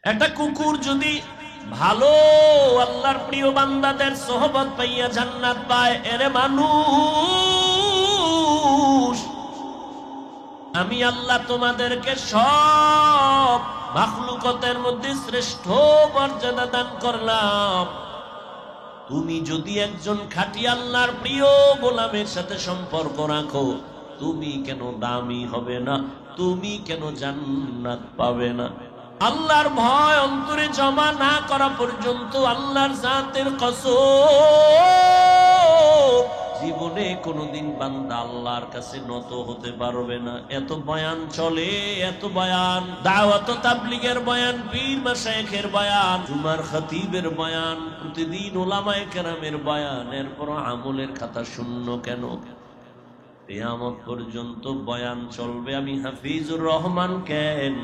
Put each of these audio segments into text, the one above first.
একটা কুকুর যদি ভালো আল্লাহর প্রিয় বান্দাদের সোহবত পাইয়া জান্নাত পায়, এরে মানুষ, আমি আল্লাহ তোমাদেরকে সব মাখলুকতের মধ্যে শ্রেষ্ঠ মর্যাদা দান করলাম। তুমি যদি একজন খাঁটি আল্লাহর প্রিয় গোলামের সাথে সম্পর্ক রাখো, তুমি কেন দামি হবে না? তুমি কেন জান্নাত পাবে না? আল্লাহর ভয় অন্তরে জমা না করা পর্যন্ত আল্লাহর জাতের কসম, জীবনে কোনোদিন বান্দা আল্লাহর কাছে নত হতে পারবে না। এত বয়ান চলে, এত বয়ান, দাওয়াত তাবলীগের বয়ান, পীর মাশায়েখের বয়ান, জুমার খতিবের বয়ান, প্রতিদিন উলামায়ে কেরামের বয়ান, এরপর আমলের খাতা শূন্য কেন? কিয়ামত পর্যন্ত বয়ান চলবে। আমি হাফিজুর রহমান কেন,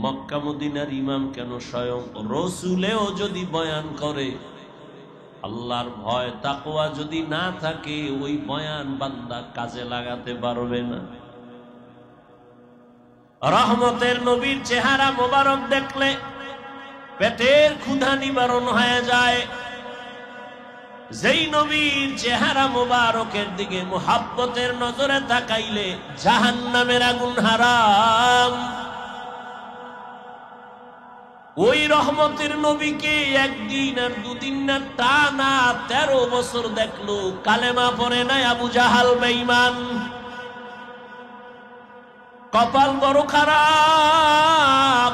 মক্কা মদিনার ইমাম কেন, স্বয়ং রসুলেও যদি বয়ান করে, আল্লাহর ভয় তাকওয়া যদি না থাকে, ওই বয়ান বান্দা কাজে লাগাতে পারবে না। রহমতের নবীর চেহারা মোবারক দেখলে পেটের ক্ষুধা নিবারণ হয়ে যায়। যেই নবীর চেহারা মোবারকের দিকে মুহাব্বতের নজরে তাকাইলে জাহান্নামের আগুন হারাম। ওই রহমতের নবীকে একদিন আর দুদিন না, টানা 13 বছর দেখলো, কালেমা পড়ে নাই আবু জাহাল বেঈমান। কপাল বড় খারাপ।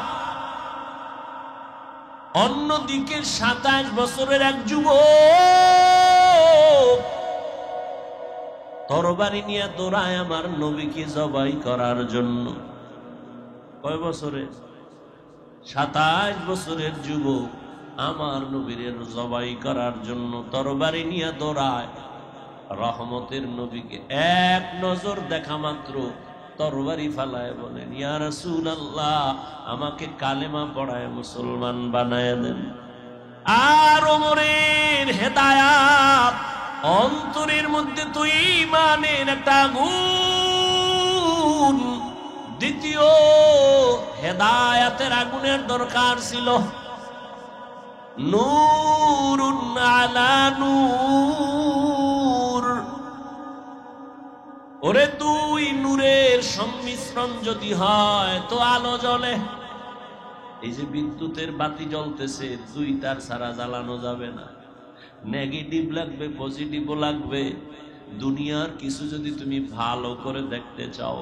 অন্যদিকে 27 বছরের এক যুবক তরবারি নিয়ে দৌড়ায় আমার নবীকে জবাই করার জন্য। কয় বছরে? 27 বছরের যুবক আমার নবীর জবাই করার জন্য তরবারি নিয়ে দৌড়ায়। রহমতের নবীকে এক নজর দেখা মাত্র তরবারি ফালায় বলেন, ইয়া রাসূলুল্লাহ, আমাকে কালেমা পড়ায় মুসলমান বানায় দেন। আর ওমরের হেদায়াত, অন্তরের মধ্যে তো ঈমানের একটা আগুন, দ্বিতীয় হেদায়াতের আগুনের দরকার ছিল। নূরুন আলা নূর, ওরে দুই নূরের সংমিশ্রণ যদি হয় তো আলো জ্বলে। এই যে বিদ্যুতের বাতি জ্বলতেছে, দুই তার ছাড়া জ্বালানো যাবে না। নেগেটিভ লাগবে, পজিটিভও লাগবে। দুনিয়ার কিছু যদি তুমি ভালো করে দেখতে চাও,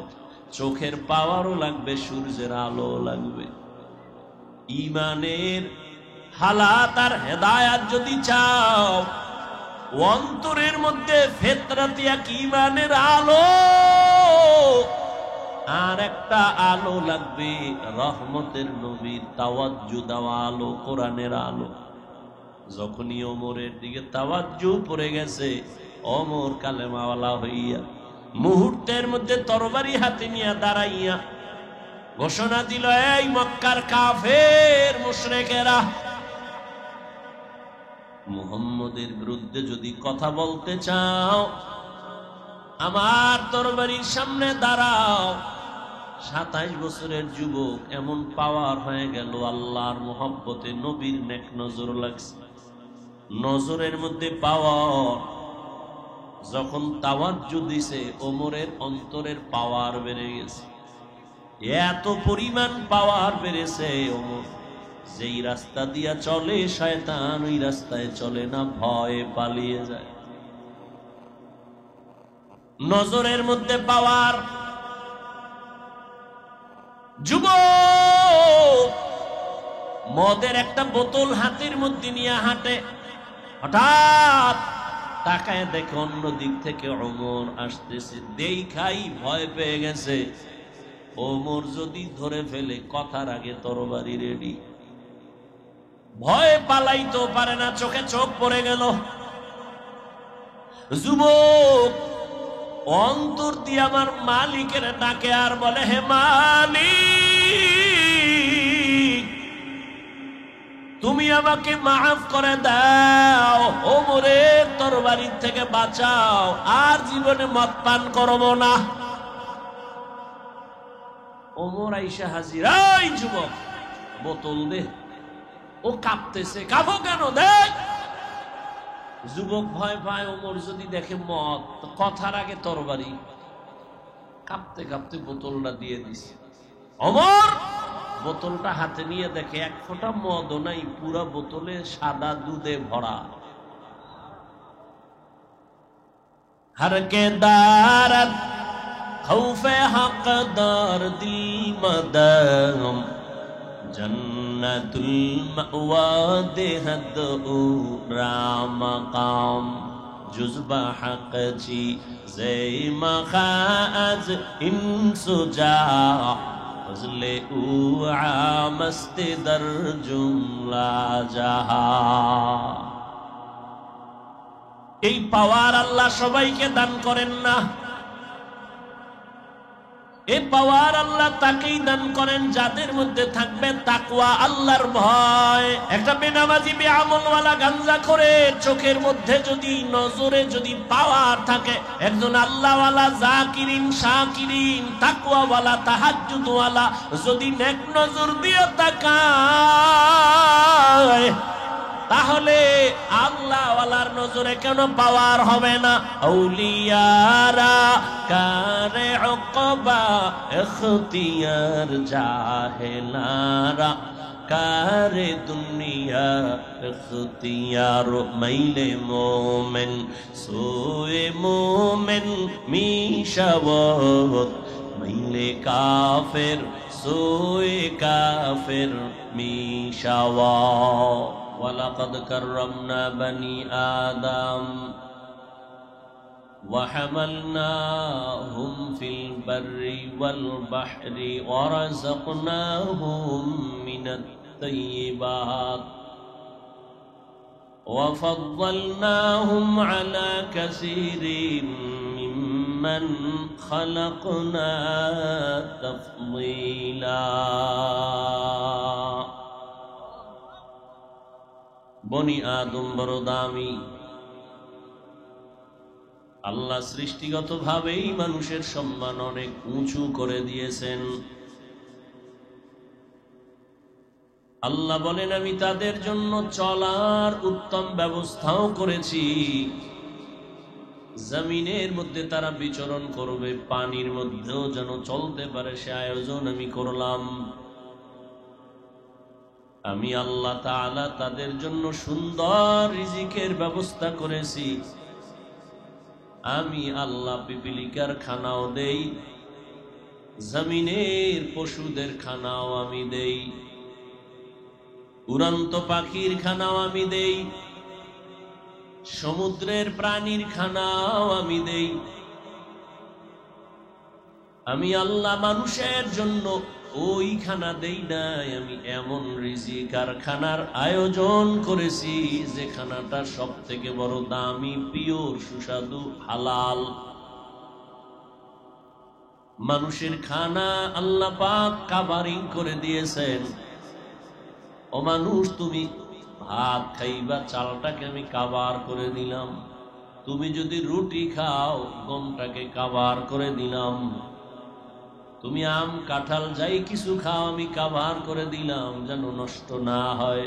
চোখের পাওয়ারও লাগবে, সূর্যের আলো লাগবে। ঈমানের হালাত আর হেদায়াত যদি চাও, অন্তরের মধ্যে ফিতরাতি এক ঈমানের আলো, আর একটা আলো লাগবে রহমতের নবীর তাওয়াজ্জু দেওয়া আলো, কোরআনের আলো। যখনই ওমরের দিকে তাওয়াজ্জু পড়ে গেছে, ওমর কালেমাওয়ালা হইয়া মুহূর্তের মধ্যে তরবারি হাতে নিয়ে দাঁড়াইয়া ঘোষণা দিল, এই মক্কার কাফের মুশরিকেরা, মুহাম্মদের বিরুদ্ধে যদি কথা বলতে চাও, আমার তরবারির সামনে দাঁড়াও। 27 বছরের যুবক এমন পাওয়ার হয়ে গেল, আল্লাহর মুহাব্বতে নবীর নেক নজর লাগছে। নজরের মধ্যে পাওয়ার, যখন তাওয়াজ্জু দিছে, ওমরের অন্তরের পাওয়ার বেড়ে গেছে। এত পরিমাণ পাওয়ার বেড়েছে, ওমর যেই রাস্তা দিয়া চলে শয়তান ওই রাস্তায় চলে না, ভয়ে পালিয়ে যায়। নজরের মধ্যে পাওয়ার। যুবক মদের একটা বোতল হাতের মধ্যে নিয়ে হাঁটে, হঠাৎ তাকায় দেখে অন্য দিক থেকে ওমর আসতেছে। দেখাই ভয় পেয়ে গেছে, ওমর যদি ধরে ফেলে কথার আগে তরবারি রেডি। ভয়ে পালাইতেও পারে না, চোখে চোখ পড়ে গেল। যুবক অন্তর দিয়ে আমার মালিকের ডাকে আর বলে, হে মালিক, তুমি আমাকে মাফ করে দাও, ওমরের তরবারির থেকে বাঁচাও, আর জীবনে মদ পান করব না। ওমর আইসা হাজির। এই যুবক, বোতল দে। ও কাঁপতেছে, কাঁপো কেন? দেখ। যুবক ভয় পায়, ওমর যদি দেখে মদ, তো কথার আগে তরবারি। কাঁপতে কাঁপতে বোতলটা দিয়ে দিছে। ওমর বোতলটা হাতে নিয়ে দেখে এক ফোঁটা মদও নাই, পুরা বোতলে সাদা দুধে ভরা। হরকে দারত খৌফে হকদার দিল মদম জন্নতুল মাওয়া দেহদ রামকাম জুজবা হক জি জে মখাজ ইনসুজা ফজলে উ আমস্ত দর জুমলা জাহা। এই পাওয়ার আল্লাহ সবাইকে দান করেন না। এই পাওয়ার আল্লাহ তাকেই দান করেন যাদের মধ্যে থাকবে তাকওয়া, আল্লাহর ভয়। একটা বেনামাজি বেআমলওয়ালা গাঞ্জা করে চোখের মধ্যে যদি, নজরে যদি পাওয়ার থাকে, একজন আল্লাহওয়ালা জাকিরিন শাকিরিন তাকওয়াওয়ালা তাহাজ্জুদওয়ালা যদি নেক নজর দিয়ে তাকায়, তাহলে আল্লাহওয়ালার নজরে কেন পাওয়ার হবে না? আউলিয়ারা কারে উকবা ইখতিয়ার, জাহেলারা কারে দুনিয়া ইখতিয়ার। মাইলে মোমেন সোয়ে মোমেন মিশাওয়াত, মাইলে কাফের সোয়ে কাফের মিশাওয়াত। ওয়ালাকাদ কাররামনা বনি আদম وحملناهم في البر والبحر ورزقناهم من الطيبات وفضلناهم على كثير ممن خلقنا تفضيلا। বনি আদম বড় দামি। আল্লাহ সৃষ্টিগত ভাবেই মানুষের সম্মান অনেক উঁচু করে দিয়েছেন। আল্লাহ বলেন, আমি তাদের জন্য চলার উত্তম ব্যবস্থাও করেছি। জমিনের মধ্যে তারা বিচরণ করবে, পানির মধ্যেও যেন চলতে পারে সে আয়োজন আমি করলাম। আমি আল্লাহ তাআলা তাদের জন্য সুন্দর রিজিকের ব্যবস্থা করেছি। আমি আল্লাহ পিপিলিকার খানাও দেই, জমিনের পশুদের খানাও আমি দেই, উড়ন্ত পাখির খানাও আমি দেই, সমুদ্রের প্রাণীর খানাও আমি দেই। আমি আল্লাহ মানুষের জন্য ওই খানা দেই নাই, আমি এমন রিজিক আর খানার আয়োজন করেছি যে খানাটা সব থেকে বড় দামি, পিওর, সুস্বাদু, হালাল। মানুষের খানা আল্লাহ পাক কাভারিং করে দিয়েছেন। ও মানুষ, তুমি ভাত খাইবা, চালটাকে আমি কাভার করে দিলাম। তুমি যদি রুটি খাও, গমটাকে কাভার করে দিলাম। তুমি আম কাঁঠাল যাই কিছু খাও, আমি কাভার করে দিলাম যেন নষ্ট না হয়।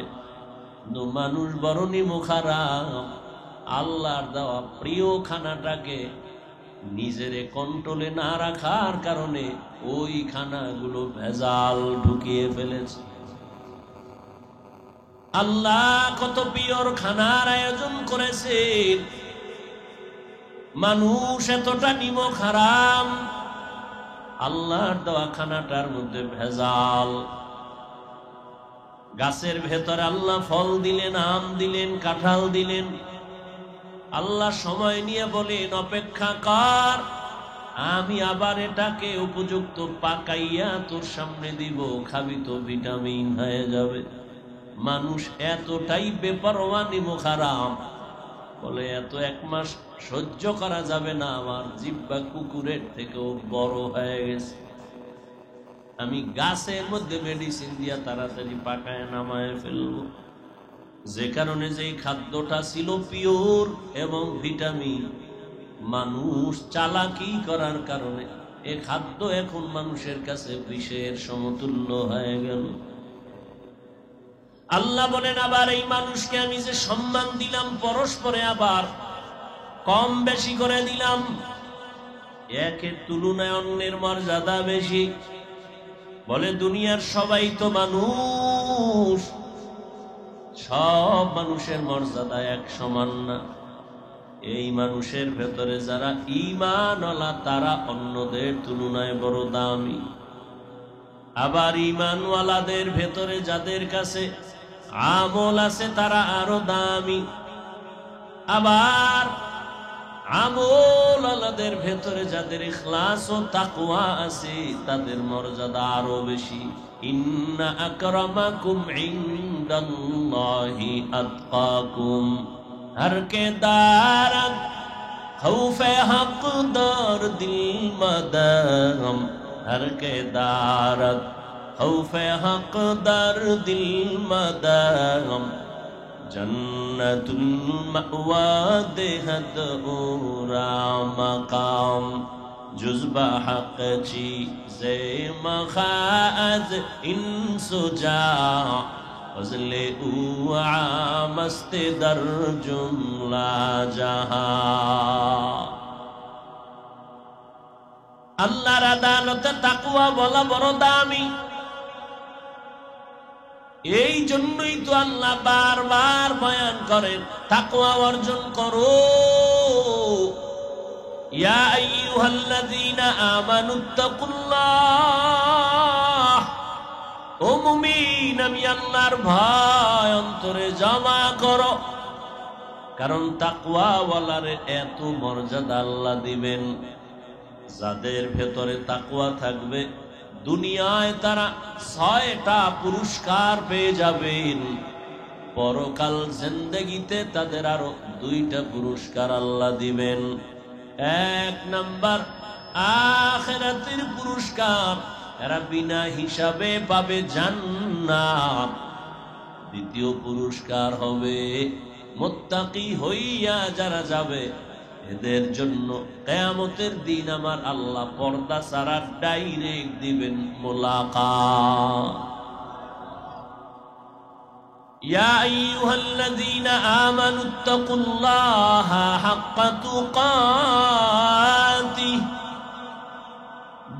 মানুষ বড় নিমুখারাম, আল্লাহর দেওয়া প্রিয় খানাটাকে নিজের কন্ট্রোলে না রাখার কারণে ওই খানাগুলো ভেজাল ঢুকিয়ে ফেলেছে। আল্লাহ কত পিওর খানার আয়োজন করেছেন, মানুষ এতটা নিমুখারাম। আল্লাহর দেওয়া খানাটার মধ্যে ভেজাল। গাছের ভেতরে আল্লাহ ফল দিলেন, আম দিলেন, কাঁঠাল দিলেন। আল্লাহ সময় নিয়ে বলেন, অপেক্ষা কর, আমি আবার এটাকে উপযুক্ত পাকাইয়া তোর সামনে দিব, খাবি তো ভিটামিন হয়ে যাবে। মানুষ এতটাই বেপরোয়া নিমুখারাম, বলে এত এক মাস সহ্য করা যাবে না, আমার জিহ্বা কুকুরের থেকেও বড় হয়ে গেছে। আমি গাছের মধ্যে মেডিসিন দিয়া তাড়াতাড়ি পাকায় নামায় ফেলবো, যে কারণে যে খাদ্যটা ছিল পিওর এবং ভিটামিন, মানুষ চালাকি করার কারণে এ খাদ্য এখন মানুষের কাছে বিষের সমতুল্য হয়ে গেল। আল্লাহ বলেন আবার এই মানুষকে আমি যে সম্মান দিলাম পরস্পরে আবার কম বেশি করে দিলাম, একের তুলনায় অন্যের মর্যাদা বেশি। বলে দুনিয়ার সবাই তো মানুষ, সব মানুষের মর্যাদা এক সমান না। এই মানুষের ভেতরে যারা ঈমানওয়ালা তারা অন্যদের তুলনায় বড় দামি। আবার ঈমানওয়ালাদের ভেতরে যাদের কাছে আমল আছে তারা আরো দামি। আবার আমলওয়ালাদের ভেতরে যাদের ইখলাস ও তাকওয়া আছে তাদের মর্যাদা আরো বেশি। ইন্না আকরামাকুম ইনদাল্লাহি আতকাকুম। हर के दारद खौफे हक़दार दिल मदम, हर के दारद खौफे हक़दार दिल मदम, जन्नतुल मअवा देहद उरा मकाम, जुज़्बा हक़ चीज़े मखाज़ इंसुजा, फज़ले मस्ते दर जुमला जहां। আল্লাহর আদালতে তাকওয়া বলা বড় দামি। এই জন্যই তো আল্লাহ বারবার বয়ান করেন তাকওয়া অর্জন করো। ইয়া আইয়ুহাল্লাযীনা আমানুত্তাকুল্লাহ, ও মুমিন আমি আল্লাহর ভয় অন্তরে জমা করো। কারণ তাকওয়াওয়ালারে এত মর্যাদা আল্লাহ দিবেন, যাদের ভেতরে তাকওয়া থাকবে দুনিয়ায় তারা 6টা পুরস্কার পেয়ে যাবেন, পরকাল জিন্দেগিতে তাদের আরো 2টা পুরস্কার আল্লাহ দিবেন। 1 নাম্বার আখিরাতের পুরস্কার, এরা বিনা হিসাবে পাবে জান্নাত। 2য় পুরস্কার হবে মুত্তাকি হইয়া যারা যাবে এদের জন্য কিয়ামতের দিন আমার আল্লাহ পর্দা ছাড়া ডাইরেক্ট দিবেন মুলাকাত। ইয়া আইয়ুহাল্লাযীনা আমানুত্তাকুল্লাহা হাক্কা তুকাতিহ।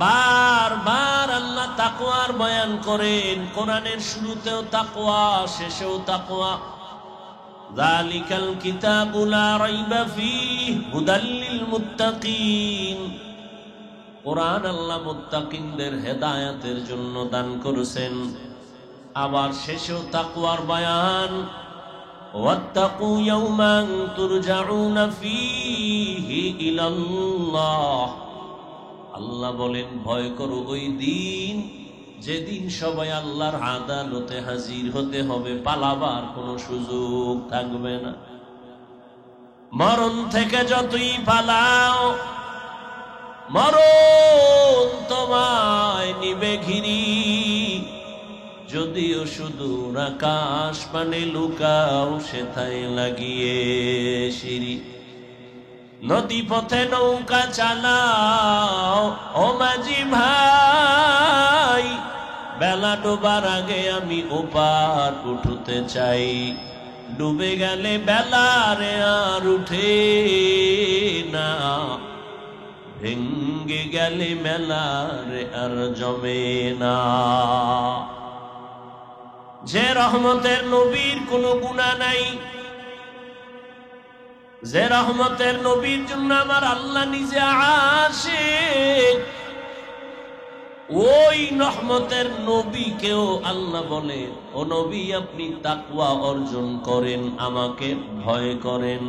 বারবার আল্লাহ তাকওয়ার বয়ান করেন, কোরআনের শুরুতেও তাকওয়া শেষেও তাকওয়া। যালিকাল কিতাবু লা রাইবা ফীহি হুদাল লিল মুত্তাকিন। কোরআন আল্লাহ মুত্তাকিনদের হেদায়েতের জন্য দান করেছেন। আবার শেষেও তাকওয়ার বয়ান, ওয়াত্তাকু ইয়াওমান তুরজাউনা ফীহি ইলাল্লাহ। আল্লাহ বলেন ভয় করো ওই দিন যেদিন সবাই আল্লাহর আদালতে হাজির হতে হবে, পালাবার কোনো সুযোগ থাকবে না। মরণ থেকে যতই পালাও মরণ তোমায় নিবে ঘিরি, যদিও শুধু আকাশ পানে লুকাও সেথায় লাগিয়ে সিঁড়ি। নদী পথে নৌকা চালাও ও মাঝি ভাই, বেলা ডোবার আগে আমি ওপার উঠতে চাই। ডুবে গেলে বেলারে আর উঠে না, ভেঙ্গে গেলে মেলারে আর জমে না। যে রহমতের নবীর কোনো গুনাহ নাই, যে রহমতের নবীর জন্য আমার আল্লাহ নিজে আশিক, ওই রহমতের নবীকেও আল্লাহ বলে ও নবী আপনি তাকওয়া অর্জন করেন, আমাকে ভয় করেন।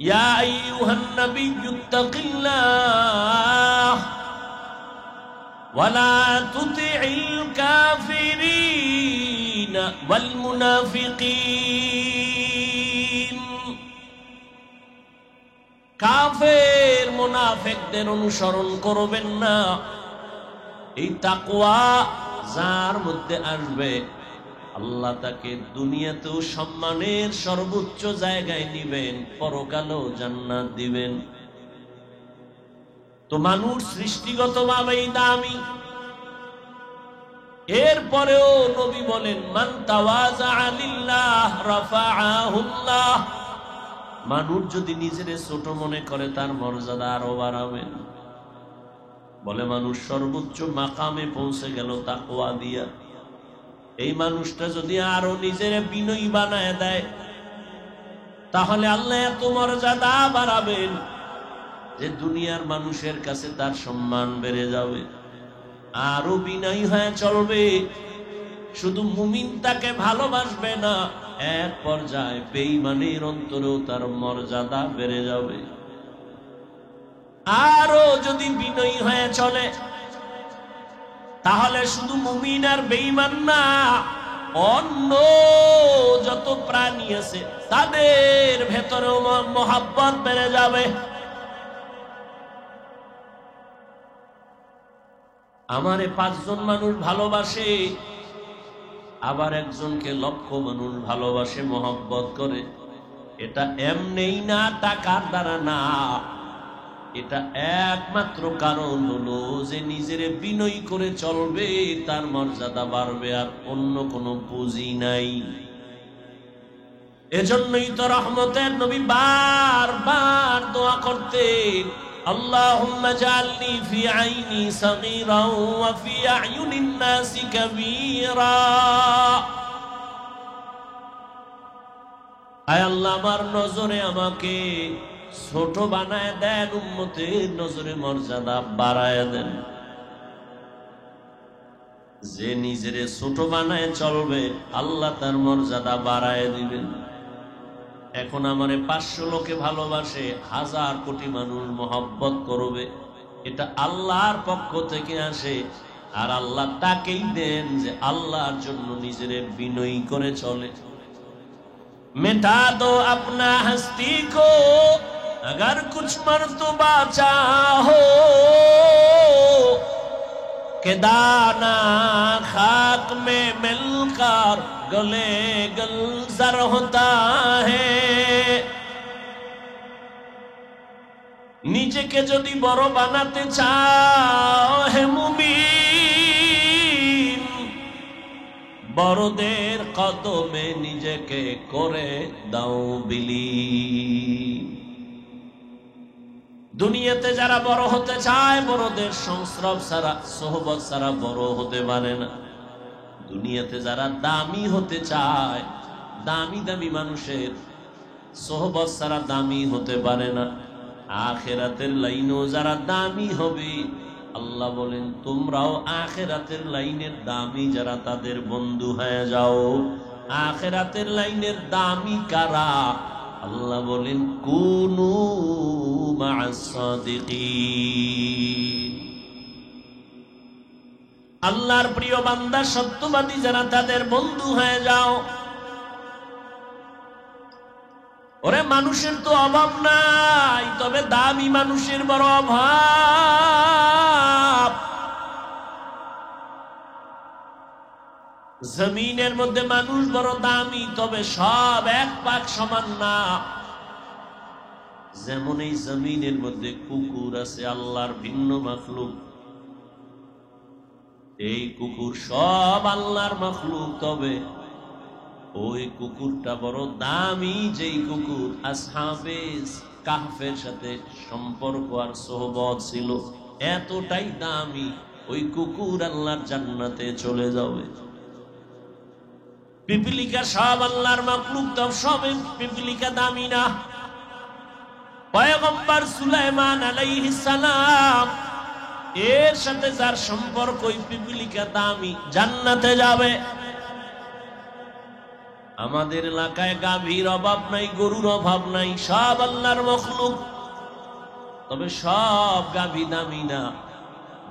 ইয়া আইয়ুহান নাবিয়্যুত্তাকিল্লাহ ওয়ালা তুতিইল কাফিরিন ওয়াল মুনাফিকিন। কাফের মুনাফিকদের অনুসরণ করবেন না। এই তাকওয়া যার মধ্যে আসবে আল্লাহ তাকে দুনিয়াতেও সম্মানের সর্বোচ্চ জায়গায় নিবেন, পরকালেও জান্নাত দিবেন। তো মানুষ সৃষ্টিগতভাবেই দামি, এরপরেও নবী বলেন মান তাওয়াযা লিল্লাহ রাফাআহুল্লাহ, মানুষ যদি নিজের ছোট মনে করে তার মর্যাদা আরো বাড়াবেন। বলে মানুষ সর্বোচ্চ মাকামে পৌঁছে গেল তাকওয়া দিয়া, এই মানুষটা যদি আরো নিজের বিনয়ী বানায় দেয় তাহলে আল্লাহ এত মর্যাদা বাড়াবেন যে দুনিয়ার মানুষের কাছে তার সম্মান বেড়ে যাবে, আরো বিনয়ী হয়ে চলবে। শুধু মুমিন তাকে ভালোবাসবে না, এক পর্যায়ে বেঈমানের অন্তরেও তার মর্যাদা বেড়ে যাবে। আরো যদি বিনয়ী হয়ে চলে তাহলে শুধু মুমিন আর বেঈমান না, অন্য যত প্রাণী আছে তাদের ভেতরেও মহব্বত বেড়ে যাবে। আমারে 5 জন মানুষ ভালোবাসে, আবার একজনকে লক্ষ মানুষ ভালোবাসে, মহব্বত করে। এটা এমনেই না, টাকার দ্বারা না, এটা একমাত্র কারণ হলো যে নিজের বিনয়ী করে চলবে, তার মর্যাদা বাড়বে, আর অন্য কোনো পুঁজি নাই। এজন্যই তো রহমতের নবী বারবার দোয়া করতেন, আল্লাহুম্মা জাআলনি ফি আইনি সাগীরা ওয়া ফি আ'য়ুনিন নাসি কাবীরা। আয় আল্লাহ, আমার নজরে আমাকে ছোট বানায় দেন, উম্মতের নজরে মর্যাদা বাড়ায় দেন। যে নিজের ছোট বানায় চলবে আল্লাহ তার মর্যাদা বাড়ায় দিবেন। এখন আমারে 500 লোকে ভালোবাসে, 1000 কোটি মানুষ মহব্বত করবে, এটা আল্লাহর পক্ষ থেকে আসে। আর আল্লাহ তাকেই দেন যে আল্লাহর জন্য নিজের বিনয়ী করে চলে। मिटा दो अपना हस्ती को अगर कुछ मर्तबा चाहो, के दाना खाक में मिलकर गले गलजर होता है। নিজেকে যদি বড় বানাতে চাও হে মুমিন, বড়দের কদমে নিজেকে করে দাও বিলীন। দুনিয়াতে যারা বড় হতে চায় বড়দের সংস্রব ছাড়া, সোহবত ছাড়া বড় হতে পারে না। দুনিয়াতে যারা দামি হতে চায়, দামি দামি মানুষের সোহবত ছাড়া দামি হতে পারে না। আখিরাতের লাইনেও যারা দামি হবে, আল্লাহ বলেন তোমরাও আখিরাতের লাইনের দামি যারা, তাদের বন্ধু হয়ে যাও। আখিরাতের লাইনের দামি কারা? আল্লাহ বলেন কুনু মা'আস সাদিকিন। আল্লাহর প্রিয় বান্দা সত্যবাদী যারা, তাদের বন্ধু হয়ে যাও। ওরে মানুষের তো অভাব নাই, তবে দামি মানুষের বড় অভাব। জমিনের মধ্যে মানুষ বড় দামি, তবে সব এক পাক সমান না। যেমন এই জমিনের মধ্যে কুকুর আছে, আল্লাহর ভিন্ন মাখলুক। এই কুকুর সব আল্লাহর মাখলুক, তবে ওই কুকুরটা বড় দামি। যেই কুকুর আসহাবে কাহফের সাথে সম্পর্ক আর সোহবত ছিল, এতটাই দামি, ওই কুকুর আল্লাহর জান্নাতে চলে যাবে। পিপিলিকা সব আল্লাহর মাখলুক, তব সব পিপিলিকা দামি না। পয়গম্বর সুলাইমান আলাইহিস সালাম এর সাথে যার সম্পর্ক, ওই পিপিলিকা দামি, জান্নাতে যাবে। আমাদের এলাকায় গাভীর অভাব নাই, গরুর অভাব নাই, সব আল্লাহর মাখলুক, তবে সব গাভী দামি না।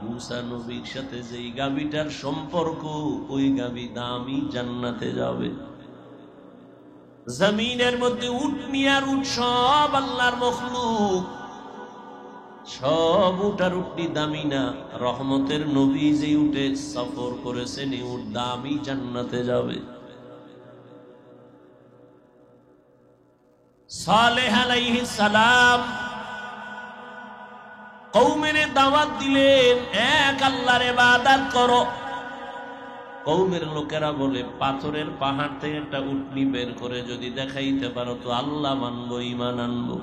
মুসা নবীর সাথে যেই গাভীটার সম্পর্ক, ওই গাভী দামি, জান্নাতে যাবে। জমিনের মধ্যে উটনি আর উট সব আল্লাহর মাখলুক, সব উট আর উটনি দামি না। রহমতের নবী যে উটে সফর করেছেন, এই উট দামি, জান্নাতে যাবে। সালেহ আলাইহিস সালাম কওমের দাওয়াত দিলেন, এক আল্লাহর ইবাদত করো। কওমের লোকেরা বলে, পাথরের পাহাড় থেকে একটা উটনি বের করে যদি দেখাইতে পারো তো আল্লাহ মানবো, ঈমান আনবো।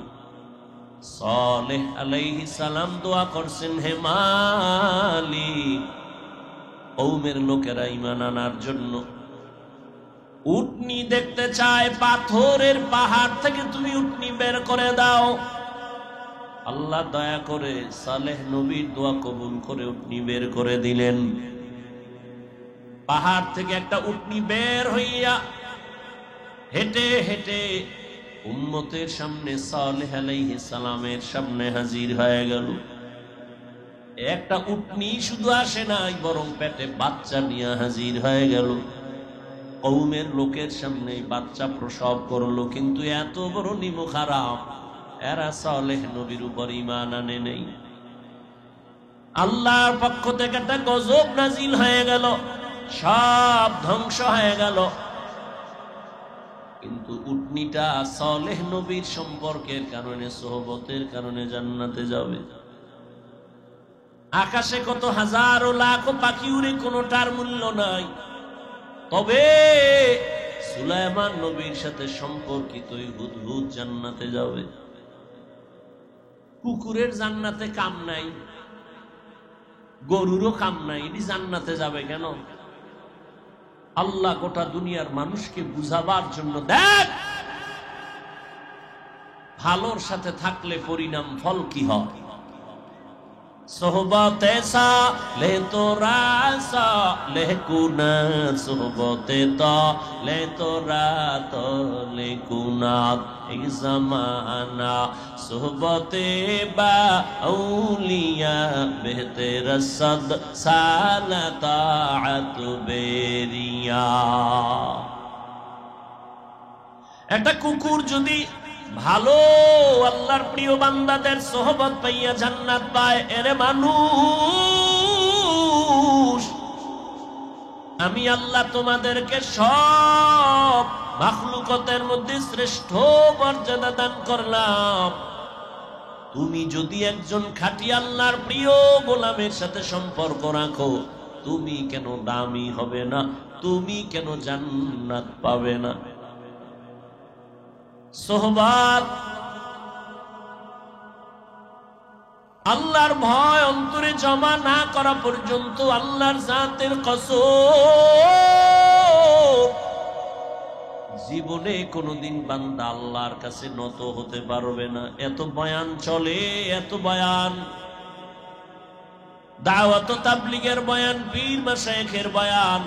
সালেহ আলাইহিস সালাম দোয়া করছেন, হে মালিক, কওমের লোকেরা ঈমান আনার জন্য উটনি দেখতে চায়, পাথরের পাহাড় থেকে তুমি উটনি বের করে দাও। আল্লাহ দয়া করে সালেহ নবীর দোয়া কবুল করে উটনি বের করে দিলেন। পাহাড় থেকে একটা উটনি বের হইয়া হেঁটে হেঁটে উম্মতের সামনে সালেহ আলাইহিস সালামের সামনে হাজির হয়ে গেল। একটা উটনি শুধু আসে নাই, বরং পেটে বাচ্চা নিয়ে হাজির হয়ে গেল। কওমের লোকের সামনে বাচ্চা প্রসব করলো, কিন্তু এত বড় নিমখ হারাম, এরা সালেহ নবীর উপর ঈমান আনে নেই। আল্লাহর পক্ষ থেকে একটা গজব নাজিল হয়ে গেল, সব ধ্বংস হয়ে গেল। কিন্তু উটনিটা সালেহ নবীর সম্পর্কের কারণে, সোহবতের কারণে জান্নাতে যাবে। আকাশে কত হাজারো লাখ পাখি উড়ে, কোনোটার মূল্য নাই, তবে সুলাইমান নবীর সাথে সম্পর্কিত হুদহুদ জান্নাতে যাবে। কুকুরের জান্নাতে কাম নাই, গরুরও কাম নাই, এটি জান্নাতে যাবে কেন? আল্লাহ গোটা দুনিয়ার মানুষকে বুঝাবার জন্য, দেখ ভালোর সাথে থাকলে পরিণাম ফল কি হয়। সোহবতে সালে তোরা সালে কুনাত, সোহবতে তালে তোরা তালে কুনাত। এই জামানা সোহবতে বা আউলিয়া বেহতে রসদ সালাতাত বেরিয়া। একটা কুকুর যদি ভালো আল্লাহর প্রিয় বান্দাদের সোহবত পাইয়া জান্নাত পায়, এরে মানুষ, আমি আল্লাহ তোমাদেরকে সব মাখলুকতের মধ্যে শ্রেষ্ঠ মর্যাদা দান করলাম। তুমি যদি একজন খাঁটি আল্লাহর প্রিয় গোলামের সাথে সম্পর্ক রাখো, তুমি কেন দামি হবে না? তুমি কেন জান্নাত পাবে না? সোহবত, আল্লাহর ভয় অন্তরে জমা না করা পর্যন্ত আল্লাহর জাতের কসম, জীবনে কোনোদিন বান্দা আল্লাহর কাছে নত হতে পারবে না। এত বয়ান চলে, এত বয়ান, দাওয়াত ও তাবলীগের বয়ান, পীর মাশায়েখের বয়ান,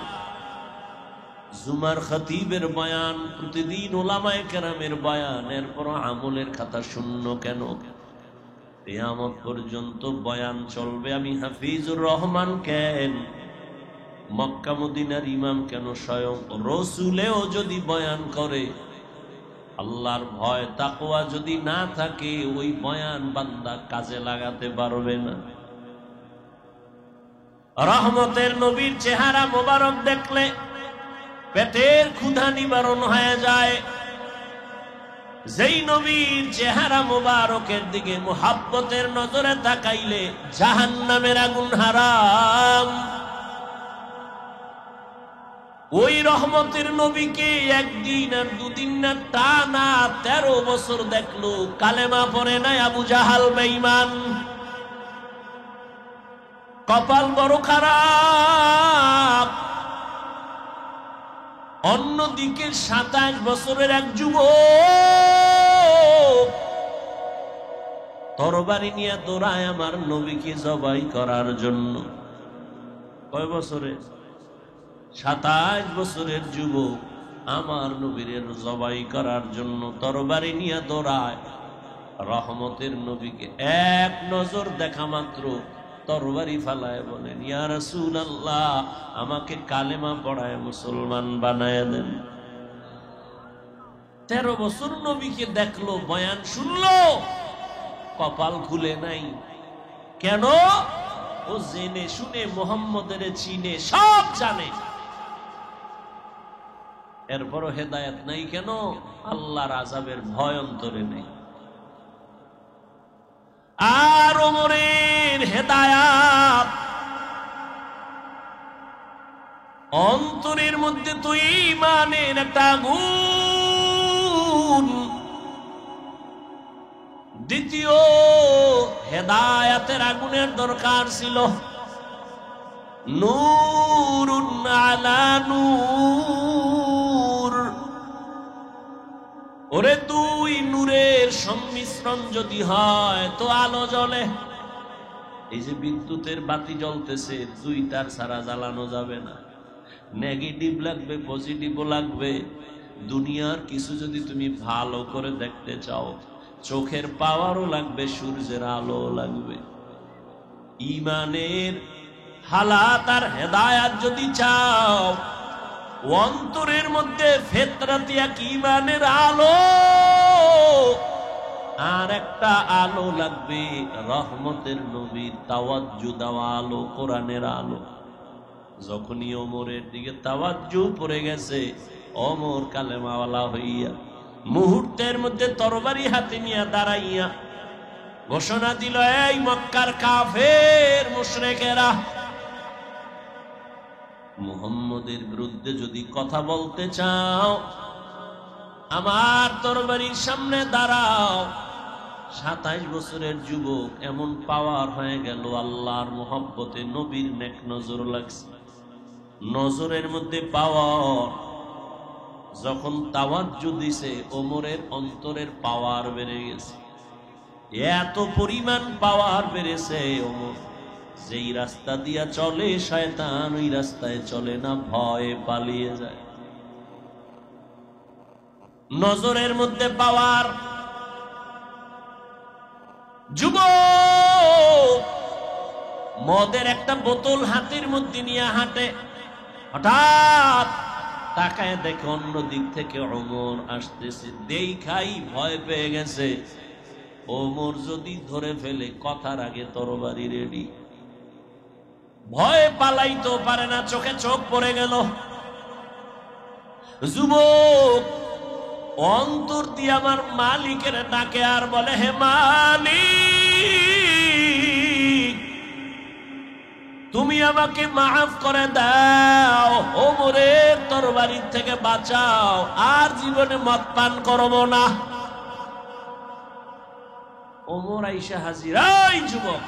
জুমার খতিবের বয়ান, প্রতিদিন ওলামায়ে কেরামের বয়ান, এরপর আমলের খাতা শূন্য কেন? কিয়ামত পর্যন্ত বয়ান চলবে। আমি হাফিজুর রহমান কেন, মক্কা মদিনার ইমাম কেন, স্বয়ং রসুলেও যদি বয়ান করে, আল্লাহর ভয় তাকওয়া যদি না থাকে, ওই বয়ান বান্দা কাজে লাগাতে পারবে না। রহমতের নবীর চেহারা মোবারক দেখলে পেটের ক্ষুধা নিবারণ হয়ে যায়। যেই নবীর চেহারা মোবারকের দিকে মুহাব্বতের নজরে তাকাইলে জাহান্নামের আগুন হারাম। ওই রহমতের নবীকে একদিন আর দুদিন না, টানা 13 বছর দেখলো, কালেমা পড়ে নাই আবু জাহাল বেঈমান। কপাল বড় খারাপ। অন্যদিকে 27 বছরের এক যুবক তরবারি নিয়ে দৌড়ায় আমার নবীকে জবাই করার জন্য। কয় বছরে? 27 বছরের যুবক আমার নবীর জবাই করার জন্য তরবারি নিয়ে দৌড়ায়। রহমতের নবীকে এক নজর দেখা মাত্র তরবারি ফালায় বলেন, ইয়া রাসূলুল্লাহ, আমাকে কালেমা পড়ায় মুসলমান বানায় দেন। 13 বছর নবীকে দেখলো, বয়ান শুনলো, কপাল খুলে নাই। কেন? ও জেনে শুনে মুহাম্মদের চিনে, সব জানে, এরপরও হেদায়েত নাই কেন? আল্লাহর আযাবের ভয় অন্তরে নেই। আর ওমরের হেদায়াত অন্তরের মধ্যে তো ঈমানের একটা আগুন। দ্বিতীয়, হেদায়েতের আগুনের দরকার ছিল। নূরুন আলা নূর, ওরে দুই নূরের সংমিশ্রণ যদি হয় তো আলো জ্বলে। এই যে বিদ্যুতের বাতি জ্বলতেছে, দুই তার ছাড়া জ্বালানো যাবে না। নেগেটিভ লাগবে, পজিটিভও লাগবে। দুনিয়ার কিছু যদি তুমি ভালো করে দেখতে চাও, চোখের পাওয়ারও লাগবে, সূর্যের আলো লাগবে। ঈমানের হালাত আর হেদায়াত যদি চাও, অন্তরের মধ্যে ফিতরাতি এক ঈমানের আলো, আর একটা আলো লাগবে রহমতের নবীর তাওয়াজ্জু দেওয়া আলো, কোরআনের আলো। যখনই ওমরের দিকে তাওয়াজ্জু পড়ে গেছে, ওমর কালেমাওয়ালা হইয়া মুহূর্তের মধ্যে তরবারি হাতে নিয়ে দাঁড়াইয়া ঘোষণা দিল, এই মক্কার কাফের মুশরিকেরা, মুহাম্মদের বিরুদ্ধে যদি কথা বলতে চাও, আমার তরবারির সামনে দাঁড়াও। 27 বছরের যুবক, এমন পাওয়ার হয়ে গেল, আল্লাহর মুহাব্বতে নবীর নেক নজর লাগছে। নজরের মধ্যে পাওয়ার, যখন তাওয়াজ্জু দিছে, ওমরের অন্তরের পাওয়ার বেড়ে গেছে। এত পরিমাণ পাওয়ার বেড়েছে, ওমর যেই রাস্তা দিয়া চলে শয়তান ওই রাস্তায় চলে না, ভয়ে পালিয়ে যায়। নজরের মধ্যে পাওয়ার। যুবক মদের একটা বোতল হাতের মধ্যে নিয়ে হাঁটে, হঠাৎ তাকায় দেখে অন্য দিক থেকে ওমর আসতেছে। দেখাই ভয় পেয়ে গেছে, ওমর যদি ধরে ফেলে কথার আগে তরবারি রেডি। ভয়ে পালাইতেও পারে না, চোখে চোখ পড়ে গেল। যুবক অন্তর দিয়ে আমার মালিকের ডাকে আর বলে, হে মালিক, তুমি আমাকে মাফ করে দাও, ওমরের তরবারির থেকে বাঁচাও, আর জীবনে মদ পান করব না। ওমর আইসা হাজির, এই যুবক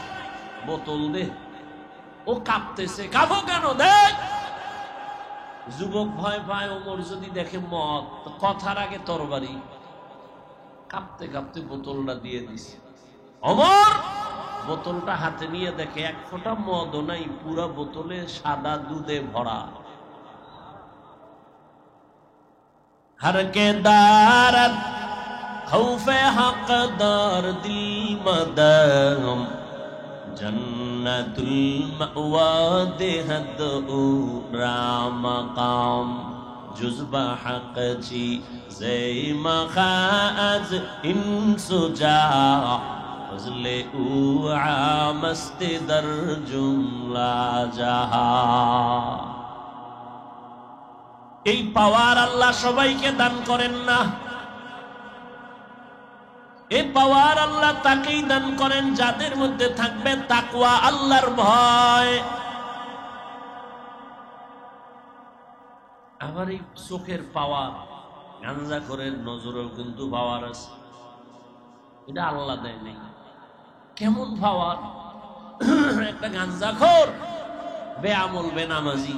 বোতল দে। ও কাঁপতেছে, কাঁপো কেন, দেখ। যুবক ভয় পায়, ওমর যদি দেখে মদ, কথার আগে তরবারি। কাঁপতে কাঁপতে বোতলটা দিয়ে দিছে। ওমর বোতলটা হাতে নিয়ে দেখে এক ফোঁটা মদও নাই, পুরা বোতলে সাদা দুধে ভরা। হরকে দারত খৌফে হকদার দিল মদম, জন্নতুল মাওয়া দেহদ রামকাম, জুজবা হক চি জে মখাজ ইনসুজা, ফজলে উ আমস্তে দর জুমলা জাহা। এই পাওয়ার আল্লাহ সবাইকে দান করেন না। এই পাওয়ার আল্লাহ তাকেই দান করেন যাদের মধ্যে থাকবে তাকওয়া, আল্লাহর ভয়। আবার এই চোখের পাওয়ার, গাঞ্জাখোরের নজরেও কিন্তু পাওয়ার আছে, এটা আল্লাহ দেয় নাই। কেমন পাওয়ার? একটা গাঞ্জাখোর, বেআমল, বেনামাজি,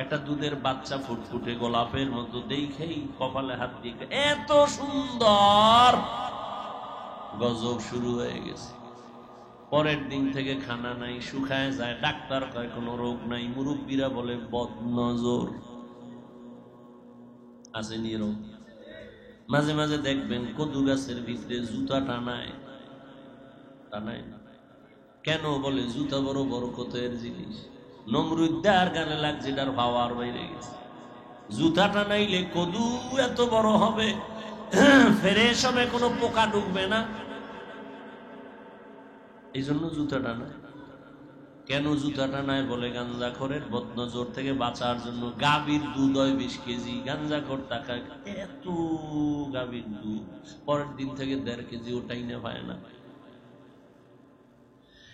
একটা দুধের বাচ্চা ফুটফুটে গোলাপের মতো দেখেই কপালে হাত দিয়ে, এত সুন্দর, গজব শুরু হয়ে গেছে। পরের দিন থেকে খানা নাই, শুকায় যায়। ডাক্তার কয় কোনো রোগ নাই, মুরব্বীরা বলে বদনজর আছে, নিরোগ। মাঝে মাঝে দেখবেন কদু গাছের ভিতরে জুতা টানায় টানায়। কেন বলে? জুতা বড় বরকতের জিনিস। নমরুদ্দার গানে লাগছে, এটার পাওয়ার বাইরে গেছে। জুতা টানাইলে কদু এত বড় হবে, ফ্রেশ হবে, কোনো পোকা ঢুকবে না, এই জন্য জুতা টানায়। কেন জুতা টানায়? বলে গাঞ্জাখোরের বদনজর থেকে বাঁচার জন্য। গাভীর দুধ হয় 20 কেজি, গাঞ্জাখোর টাকায় এত গাভীর দুধ, পরের দিন থেকে 1.5 কেজি ওটাই না পায় না।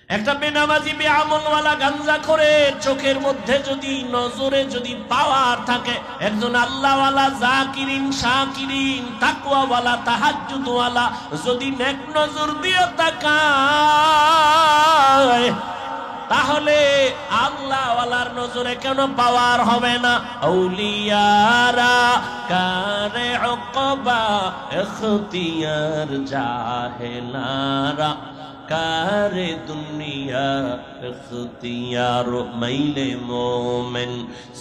একটা বেনামাজি বেআমলওয়ালা গাঞ্জাখোরের চোখের মধ্যে যদি নজরে যদি পাওয়ার থাকে, একজন আল্লাহওয়ালা জাকিরিন শাকিরিন তাকওয়াওয়ালা তাহাজ্জুদওয়ালা যদি নেক নজর দিয়ে তাকায়, তাহলে আল্লাহওয়ালার নজরে কেন পাওয়ার হবে না? আউলিয়ারা কারে উকবা ইখতিয়ার জাহেলারা কারে দুনিয়া ইখতিয়ার মাইলে মোমেন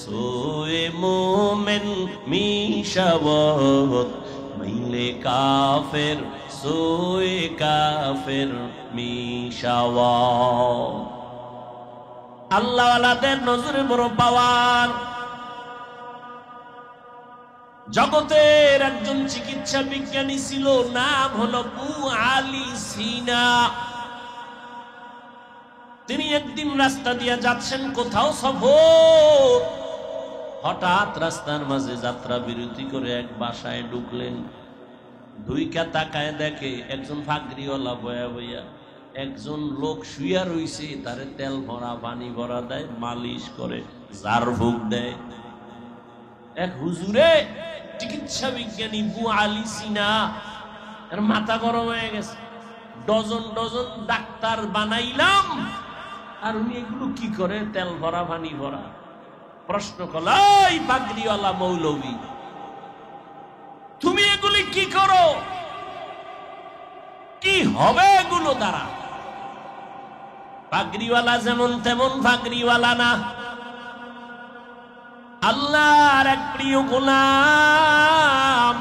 সোয়ে মোমেন মিশাওয়াত মাইলে কাফের সোয়ে কাফের মিশাওয়াত। আল্লাহওয়ালাদের নজরে বড় পাওয়ার। জগতের একজন চিকিৎসা বিজ্ঞানী ছিল, নাম হলো আবু আলী সিনা। তিনি একদিন রাস্তা দিয়ে যাচ্ছেন, কোথাও সফর, হঠাৎ রাস্তার মাঝে যাত্রা বিরতি করে এক বাসায় ঢুকলেন। দুইকা তাকায় দেখে একজন ফাগরিওয়ালা বয়া বইয়া একজন লোক শুইয়া রইছে, তারে তেল ভরা পানি ভরা দেয়, মালিশ করে, ঝাড়ফুঁক দেয়। এক হুজুরে চিকিৎসা বিজ্ঞানী আবু আলী সিনা এর মাথা গরম হয়ে গেছে। ডজন ডজন ডাক্তার বানাইলাম, আর উনি এগুলো কি করে? তেল ভরা পানি ভরা। প্রশ্ন করল, এই পাগড়িওয়ালা মৌলবী, তুমি এগুলি কি করো? কি হবে এগুলো দ্বারা? পাগড়িওয়ালা যেমন তেমন পাগড়িওয়ালা না, আল্লাহর এক প্রিয় গোলাম।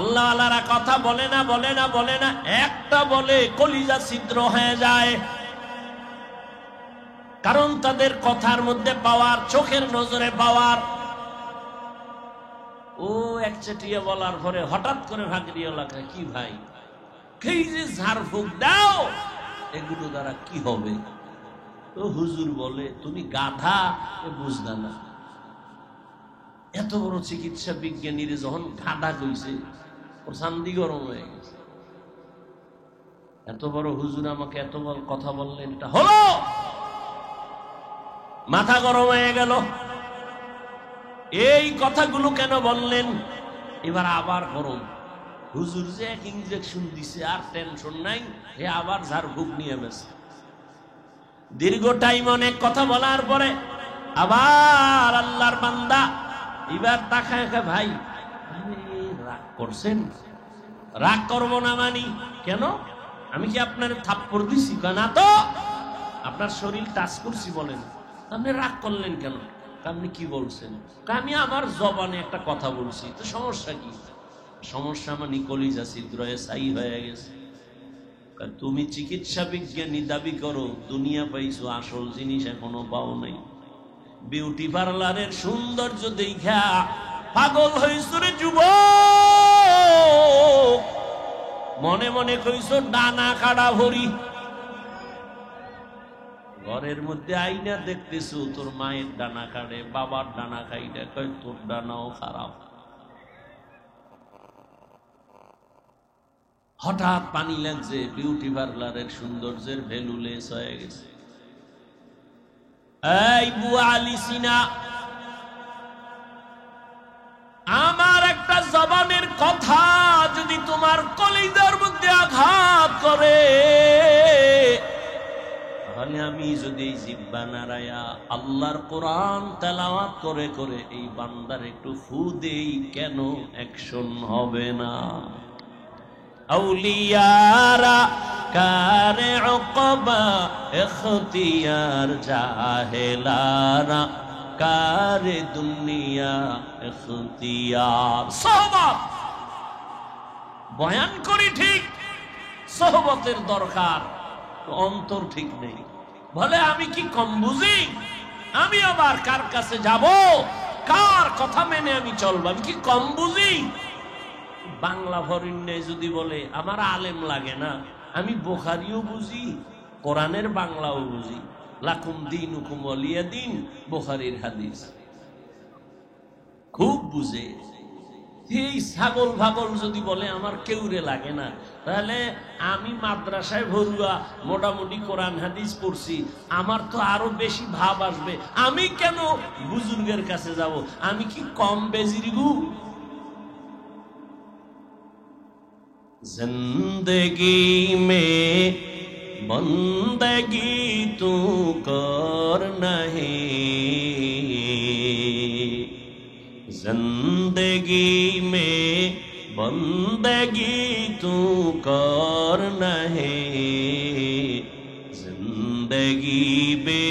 আল্লাহওয়ালারা কথা বলে না বলে না বলে না, একটা বলে কলিজা ছিদ্র হয়ে যায়। কারণ তাদের কথার মধ্যে পাওয়ার, চোখের নজরে পাওয়ার। ও একচেটিয়া বলার পরে হঠাৎ করে ভাগরিওয়ালাকে, কি ভাই, এই যে ঝাড়ফুঁক দাও, এগুলো দ্বারা কি হবে? তো হুজুর বলে, তুমি গাধা, বুঝলা না? এত বড় চিকিৎসা বিজ্ঞানীর যখন গাধা কইছে, ওর শান্তি গরম হয়ে গেছে। এত বড় হুজুর আমাকে এত বড় কথা বললেন, এটা হলো? মাথা গরম হয়ে গেল। এই কথাগুলো কেন বললেন? এবার আবার গরম। হুজুর যে এক ইনজেকশন দিছে, আর টেনশন নাই, এ আবার ঝাড়ফুঁক নিয়ে গেছে। দীর্ঘ টাইম অনেক কথা বলার পরে আবার আল্লাহর বান্দা এবার তাকায়, ভাই রাগ করছেন? রাগ করব না মানি কেন? আমি কি আপনার থাপ্পড় দিছি? না তো, আপনার শরীর টাচ করছি বলেন, আপনি রাগ করলেন কেন? আপনি কি বলছেন? আমি আমার জবানে একটা কথা বলছি, তো সমস্যা কি? সমস্যা মানে কলিজা ছিদ্র ছাই হয়ে গেছে। তুমি চিকিৎসা বিজ্ঞানী দাবি করো, দুনিয়া পাইছো, আসল জিনিস এখনো পাও নাই। বিউটি পার্লারের সৌন্দর্য দেখা পাগল হইছ রে যুবক, মনে মনে কইছো ডানা কাড়া ভরি। ঘরের মধ্যে আইনা দেখতেছো তোর মায়ের ডানা কাটে, বাবার ডানা খাইটা, কয় তোর ডানাও খারাপ। হঠাৎ পানি লাগছে, বিউটি পার্লারের সৌন্দর্যের ভ্যালু লেস হয়ে গেছে। এই আবু আলী সিনা, আমার একটা জবানের কথা যদি তোমার কলিজার মধ্যে আঘাত করে, তাহলে আমি যদি জিহ্বা নাড়ায়া আল্লাহর কোরআন তেলাওয়াত করে করে এই বান্দার একটু ফু দেই, কেন অ্যাকশন হবে না? আউলিয়ারা কারে উকবা ইখতিয়ার জাহেলারা কারে দুনিয়া ইখতিয়ার। সোহবত বয়ান করি ঠিক, সোহবতের দরকার, অন্তর ঠিক নেই। বলে আমি কি কম বুঝি? আমি আবার কার কাছে যাব? কার কথা মেনে আমি চলবো? আমি কি কম বুঝি? বাংলা ফরিন্নে যদি বলে আমার আলেম লাগে না, আমি বুখারীও বুঝি, কোরআনের বাংলাও বুঝি। লাকুম দীনুকুম ওয়ালিয়া দীন, বুখারীর হাদিস খুব বুঝে। এই ছাগল ভাগল যদি বলে আমার কেউরে লাগে না, তাহলে আমি মাদ্রাসায় ভরুয়া মোটামুটি কোরআন হাদিস পড়ছি, আমার তো আরো বেশি ভাব আসবে, আমি কেন বুজুর্গের কাছে যাব? আমি কি কম বেজিরিগু? জিন্দগি মে বন্দগি তু কর নহি, जिंदगी में बंदगी तू कर नहीं, जिंदगी बे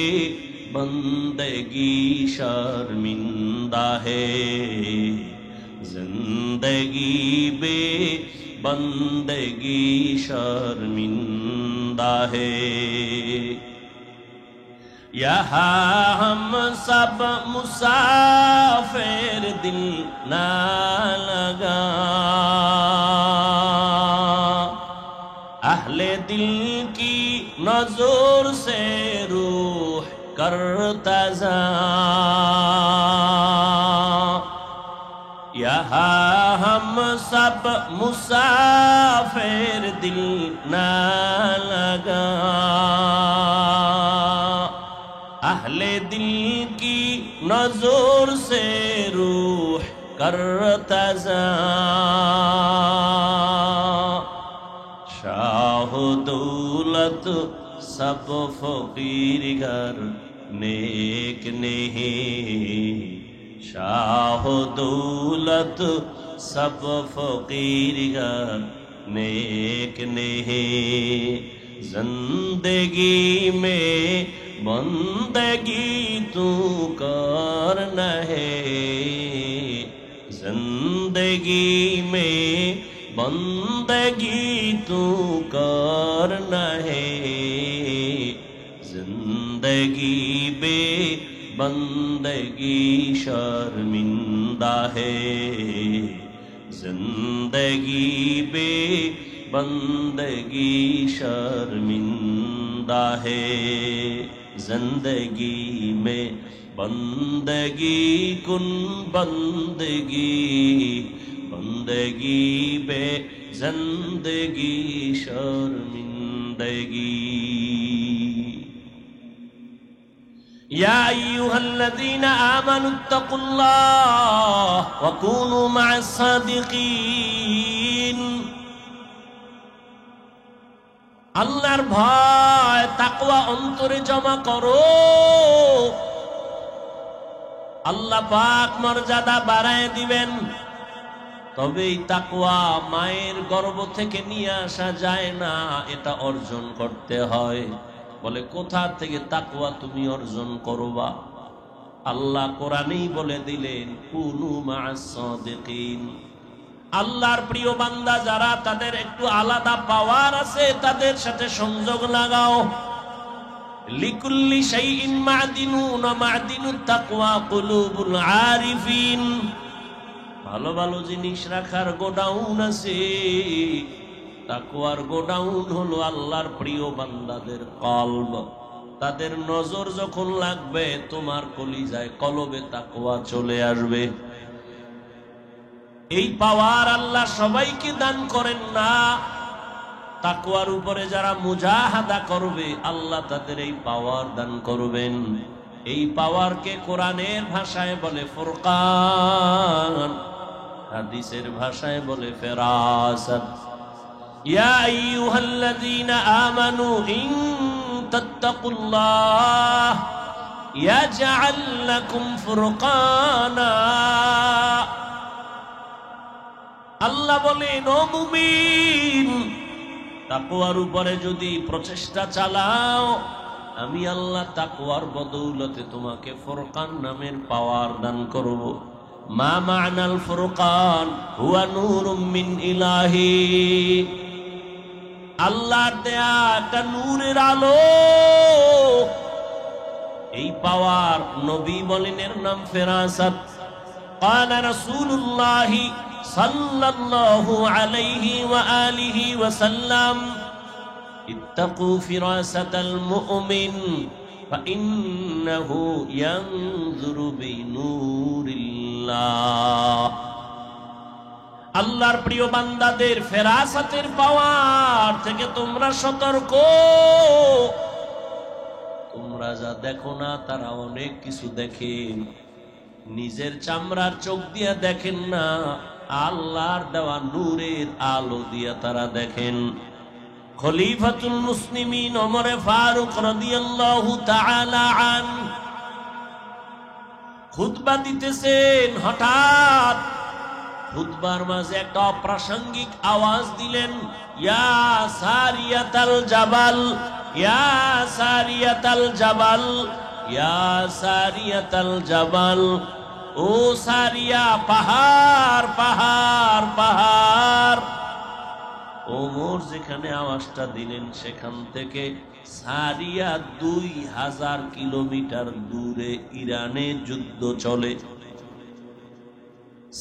बंदगी शर्मिंदा है, जिंदगी बे बंदगी शर्मिंदा है। यहाँ हम सब मुसाफिर दिल ना लगा, अहले दिल की नजर से रूह करता जा, यहाँ हम सब मुसाफिर दिल ना लगा, अहले दिल की नजर से रूह करता जा, शाह दौलत सब फकीर घर नेक नहीं, शाह दौलत सब फकीर घर नेक नहीं, जिंदगी में बंदगी तू कर नहीं, जिंदगी में बंदगी तू कर नहीं, जिंदगी बे बंदगी शर्मिंदा है, जिंदगी बे बंदगी शर्मिंदा है, जिंदगी में बंदगी कुन बंदगी, बंदगी बे जिंदगी शर्मिंदगी। या अय्युहल्लज़ीना आमनु इत्तक़ुल्लाह व कूनू मअस-सादिक़ीन, আল্লাহর ভয় তাকওয়া অন্তরে জমা করো, আল্লাহ পাক মর্যাদা বাড়ায় দিবেন। তবে এই তাকওয়া মায়ের গর্ভ থেকে নিয়ে আসা যায় না, এটা অর্জন করতে হয়। বলে কোথা থেকে তাকওয়া তুমি অর্জন করবা? আল্লাহ কোরআনেই বলে দিলেন কুনু মা'আস-সাদিকিন। আল্লাহর প্রিয় বান্দা যারা, তাদের একটু আলাদা পাওয়ার আছে, তাদের সাথে সংযোগ লাগাও। লিকুল্লি শাইইন মা'দিনুন ওয়া মা'দিনুত তাকওয়া কুলুবুল আরিফিন। ভালো ভালো জিনিস রাখার গোডাউন আছে, তাকওয়ার গোডাউন হলো আল্লাহর প্রিয় বান্দাদের কলব। তাদের নজর যখন লাগবে, তোমার কলিজায় কলবে তাকওয়া চলে আসবে। এই পাওয়ার আল্লাহ সবাইকে দান করেন না। তাকওয়ার উপরে যারা মুজাহাদা করবে, আল্লাহ তাদের এই পাওয়ার দান করবেন। এই পাওয়ারকে কোরআনের ভাষায় বলে ফুরকান, হাদিসের ভাষায় বলে ফেরাসাত। ইয়া আইয়ুহাল্লাযীনা আমানু ইন তাত্তাকুল্লাহ ইয়াজআল লাকুম ফুরকানা। আল্লাহ বলেন, ও মুমিন, তাকওয়ার উপরে যদি প্রচেষ্টা চালাও, আমি আল্লাহ তাকওয়ার বদৌলতে তোমাকে ফুরকান নামের পাওয়ার দান করব। মা মা'নাল ফুরকান হুয়া নূরুম মিন ইলাহি, আল্লাহর দেয়া একটা নূরের আলো। এই পাওয়ার নবী বলেন এর নাম ফেরাসাত। ক্বালা রাসূলুল্লাহ সাল্লাল্লাহু আলাইহি ওয়া আলিহি ওয়া সাল্লাম, ইত্তাকু ফিরাসাতাল মুমিন ফাইন্নাহু ইয়ানজুরু বিনূরিল্লাহ। আল্লাহর প্রিয় বান্দাদের ফেরাসাতের পাওয়ার থেকে তোমরা সতর্ক। তোমরা যা দেখো না তারা অনেক কিছু দেখেন, নিজের চামড়ার চোখ দিয়া দেখেন না, আল্লাহর দেওয়া নূরের আলো দিয়া তারা দেখেন। খলিফাতুল মুসলিমিন ওমর ফারুক রাদিয়াল্লাহু তাআলা আন খুতবা দিতেছেন, হঠাৎ খুতবার মাঝে একটা অপ্রাসঙ্গিক আওয়াজ দিলেন, ইয়া সারিয়াতাল জাবাল, ইয়া সারিয়াতাল জাবাল, ইয়া সারিয়াতাল জাবাল। ও সারিয়া, পাহাড় পাহাড় পাহাড়। ওমর যেখানে আওয়াজটা দিলেন সেখান থেকে সারিয়া 2000 কিলোমিটার দূরে ইরানে যুদ্ধ চলে।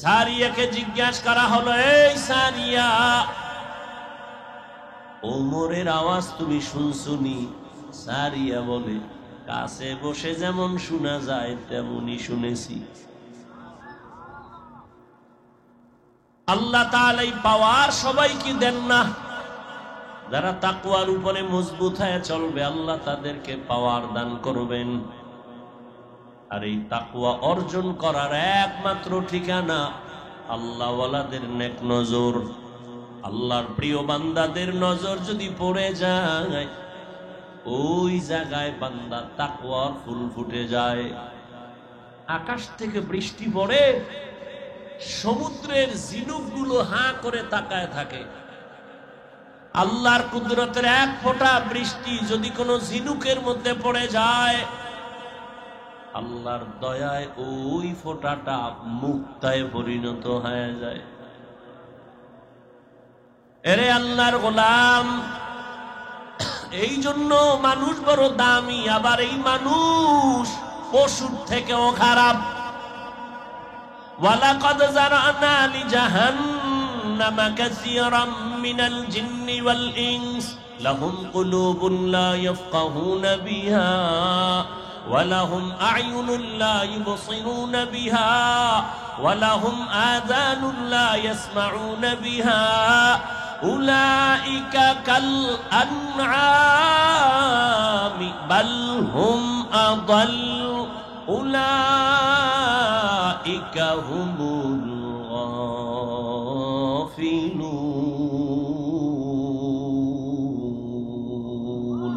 সারিয়াকে জিজ্ঞাসা করা হলো, এই সারিয়া, ওমরের আওয়াজ তুমি শুনছুনি? সারিয়া বলে, কাছে বসে যেমন শোনা যায় তেমনই শুনেছি। আল্লাহ তাআলা এই পাওয়ার সবাইকে দেন না। যারা তাকওয়ার উপরে মজবুত হয়ে চলবে আল্লাহ তাদেরকে পাওয়ার দান করবেন। আর এই তাকওয়া অর্জন করার একমাত্র ঠিকানা আল্লাহওয়ালাদের নেক নজর। আল্লাহর প্রিয় বান্দাদের নজর যদি পড়ে যায়, ওই জায়গায় বান্দার তাকওয়ার ফুল ফুটে যায়। আকাশ থেকে বৃষ্টি পড়ে, সমুদ্রের ঝিনুকগুলো হাঁ করে তাকায় থাকে। আল্লাহর কুদরতের এক ফোঁটা বৃষ্টি যদি কোনো ঝিনুকের মধ্যে পড়ে যায়, আল্লাহর দয়ায় ওই ফোঁটাটা মুক্তায় পরিণত হয়ে যায়। এরে আল্লাহর গোলাম, এই জন্য মানুষ বড় দামি, আবার এই মানুষ পশুর থেকেও খারাপ। ওয়ালাকাদ যারানা লিজাহান্নামা কাসীরাম মিনাল জিন্নি ওয়াল ইনস লাহুম কুলুবুন লা ইয়াফকাহুনা বিহা ওয়ালাহুম আ'য়ুনুন লা ইবসিরুনা বিহা ওয়ালাহুম আযানুন লা ইয়াসমাউনা বিহা উলাইকা কাল আনআমি বাল হুম আদাল উলাইকা হুমুল গাফিলুন।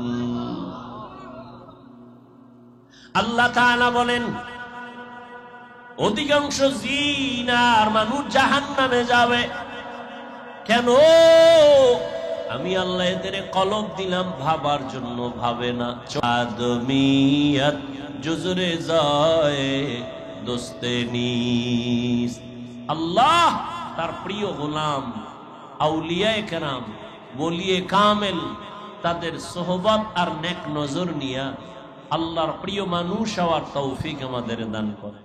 আল্লাহ তাআলা বলেন, অধিকাংশ জিন আর মানুষ জাহান্নামে যাবে। কেন? আমি আল্লাহ এদের কলব দিলাম ভাবার জন্য, ভাবে না। আদমিয়াত জুজরে যায় দোস্তে নিস। আল্লাহ তার প্রিয় গোলাম আউলিয়ায়ে কেরাম, ওলিয়ে কামেল, তাদের সোহবত আর নেক নজর নিয়া আল্লাহর প্রিয় মানুষ হওয়ার তৌফিক আমাদের দান করে।